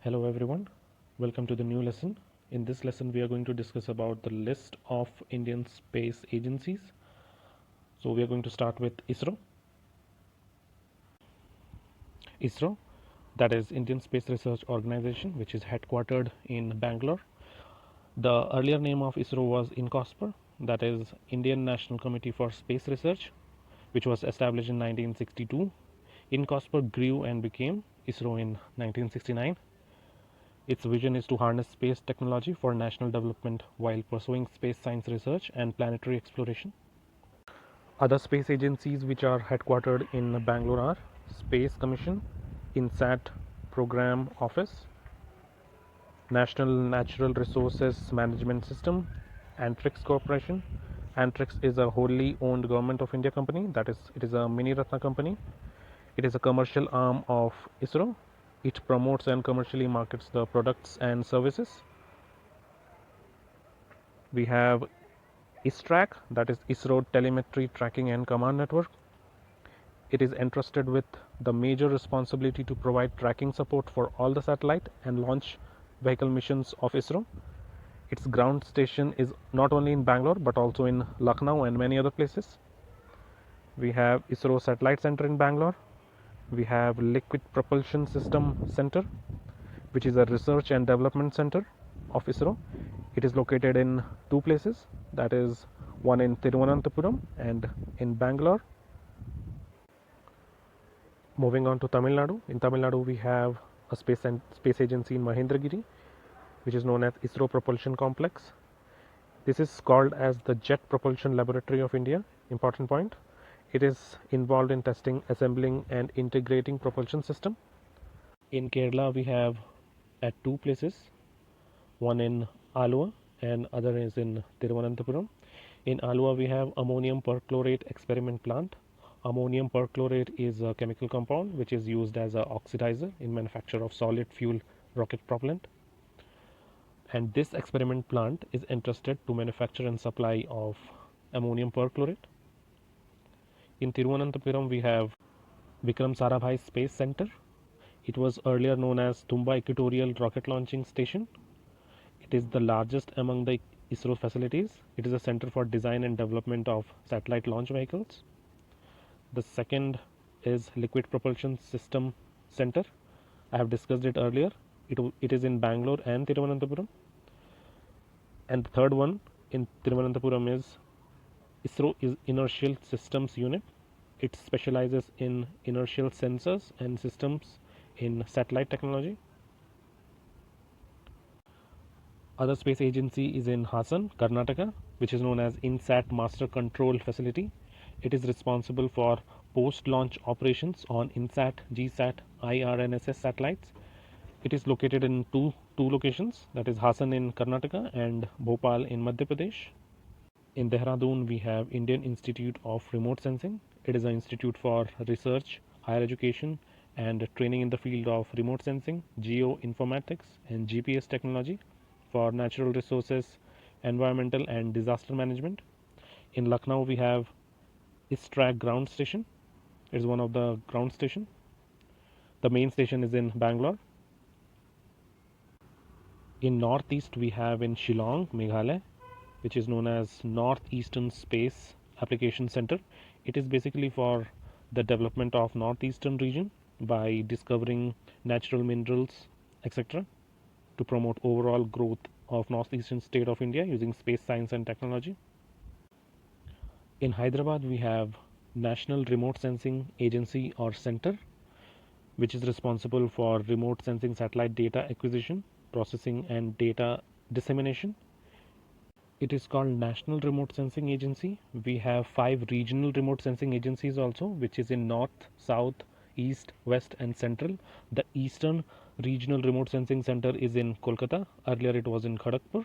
Hello everyone, welcome to the new lesson. In this lesson we are going to discuss about the list of Indian space agencies. So we are going to start with ISRO. ISRO, that is Indian Space Research Organization, which is headquartered in Bangalore. The earlier name of ISRO was INCOSPR, that is Indian National Committee for Space Research, which was established in 1962. INCOSPR grew and became ISRO in 1969. Its vision is to harness space technology for national development while pursuing space science research and planetary exploration. Other space agencies which are headquartered in Bangalore are Space Commission, INSAT Program Office, National Natural Resources Management System, Antrix Corporation. Antrix is a wholly owned Government of India company, that is, it is a mini Ratna company. It is a commercial arm of ISRO. It promotes and commercially markets the products and services. We have ISTRAC, that is ISRO Telemetry Tracking and Command Network. It is entrusted with the major responsibility to provide tracking support for all the satellite and launch vehicle missions of ISRO. Its ground station is not only in Bangalore but also in Lucknow and many other places. We have ISRO Satellite Center in Bangalore. We have Liquid Propulsion System Center, which is a research and development center of ISRO. It is located in two places, that is one in Thiruvananthapuram and in Bangalore. Moving on to Tamil Nadu. In Tamil Nadu, we have a space agency in Mahendragiri, which is known as ISRO Propulsion Complex. This is called as the Jet Propulsion Laboratory of India. Important point. It is involved in testing, assembling and integrating propulsion system. In Kerala, we have at two places, one in Alua and other is in Thiruvananthapuram. In Alua, we have ammonium perchlorate experiment plant. Ammonium perchlorate is a chemical compound which is used as an oxidizer in manufacture of solid fuel rocket propellant. And this experiment plant is entrusted to manufacture and supply of ammonium perchlorate. In Thiruvananthapuram, we have Vikram Sarabhai Space Center. It was earlier known as Tumba Equatorial Rocket Launching Station. It is the largest among the ISRO facilities. It is a center for design and development of satellite launch vehicles. The second is Liquid Propulsion System Center. I have discussed it earlier. It is in Bangalore and Thiruvananthapuram. And the third one in Thiruvananthapuram is ISRO Inertial Systems Unit. It specializes in inertial sensors and systems in satellite technology. Other space agency is in Hassan, Karnataka, which is known as INSAT Master Control Facility. It is responsible for post-launch operations on INSAT, GSAT, IRNSS satellites. It is located in two locations, that is Hassan in Karnataka and Bhopal in Madhya Pradesh. In Dehradun, we have Indian Institute of Remote Sensing. It is an institute for research, higher education, and training in the field of remote sensing, geoinformatics, and GPS technology for natural resources, environmental, and disaster management. In Lucknow, we have ISTRAC ground station. It is one of the ground station. The main station is in Bangalore. In northeast, we have in Shillong, Meghalaya, which is known as Northeastern Space Application Center. It is basically for the development of northeastern region by discovering natural minerals, etc., to promote overall growth of northeastern state of India using space science and technology. In Hyderabad, we have National Remote Sensing Agency or Center, which is responsible for remote sensing satellite data acquisition, processing and data dissemination. It is called National Remote Sensing Agency. We have 5 regional remote sensing agencies also, which is in North, South, East, West and Central. The Eastern Regional Remote Sensing Center is in Kolkata. Earlier it was in Kharagpur.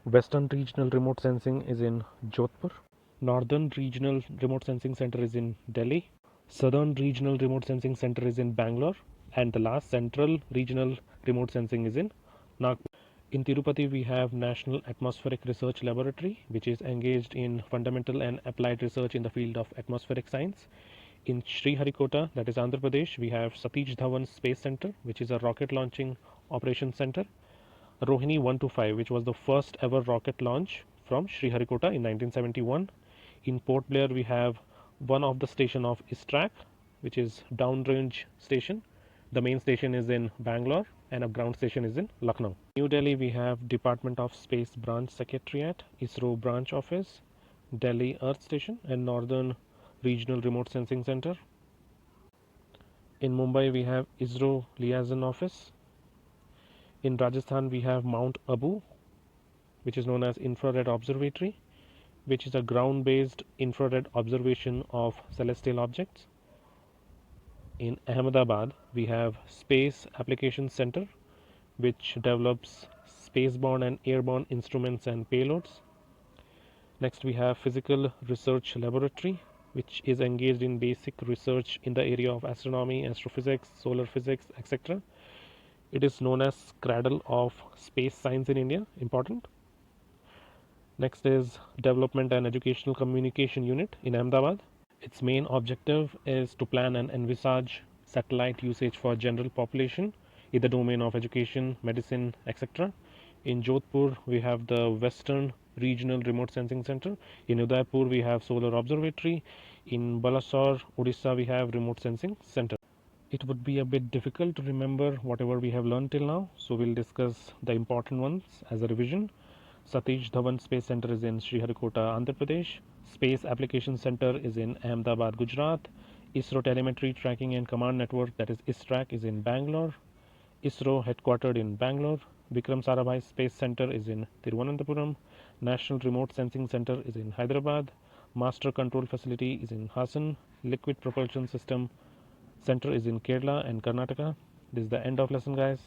Western Regional Remote Sensing is in Jodhpur. Northern Regional Remote Sensing Center is in Delhi. Southern Regional Remote Sensing Center is in Bangalore. And the last Central Regional Remote Sensing is in Nagpur. In Tirupati, we have National Atmospheric Research Laboratory, which is engaged in fundamental and applied research in the field of atmospheric science. In Sriharikota, that is Andhra Pradesh, we have Satish Dhawan Space Center, which is a rocket launching operations center. Rohini 125, which was the first ever rocket launch from Sriharikota in 1971. In Port Blair, we have one of the station of ISTRAC, which is downrange station. The main station is in Bangalore and a ground station is in Lucknow. New Delhi, we have Department of Space Branch Secretariat, ISRO branch office, Delhi Earth Station and Northern Regional Remote Sensing Center. In Mumbai, we have ISRO Liaison Office. In Rajasthan, we have Mount Abu, which is known as Infrared Observatory, which is a ground-based infrared observation of celestial objects. In Ahmedabad, we have Space Applications Center, which develops spaceborne and airborne instruments and payloads. Next, we have Physical Research Laboratory, which is engaged in basic research in the area of astronomy, astrophysics, solar physics, etc. It is known as Cradle of Space Science in India. Important. Next is Development and Educational Communication Unit in Ahmedabad. Its main objective is to plan and envisage satellite usage for general population in the domain of education, medicine, etc. In Jodhpur, we have the Western Regional Remote Sensing Center. In Udaipur, we have Solar Observatory. In Balasore, Odisha, we have Remote Sensing Center. It would be a bit difficult to remember whatever we have learned till now, so we'll discuss the important ones as a revision. Satish Dhawan Space Center is in Sriharikota, Andhra Pradesh. Space Application Center is in Ahmedabad, Gujarat. ISRO Telemetry Tracking and Command Network, that is ISTRAC, is in Bangalore. ISRO headquartered in Bangalore. Vikram Sarabhai Space Center is in Thiruvananthapuram. National Remote Sensing Center is in Hyderabad. Master Control Facility is in Hassan. Liquid Propulsion System Center is in Kerala and Karnataka. This is the end of lesson, guys.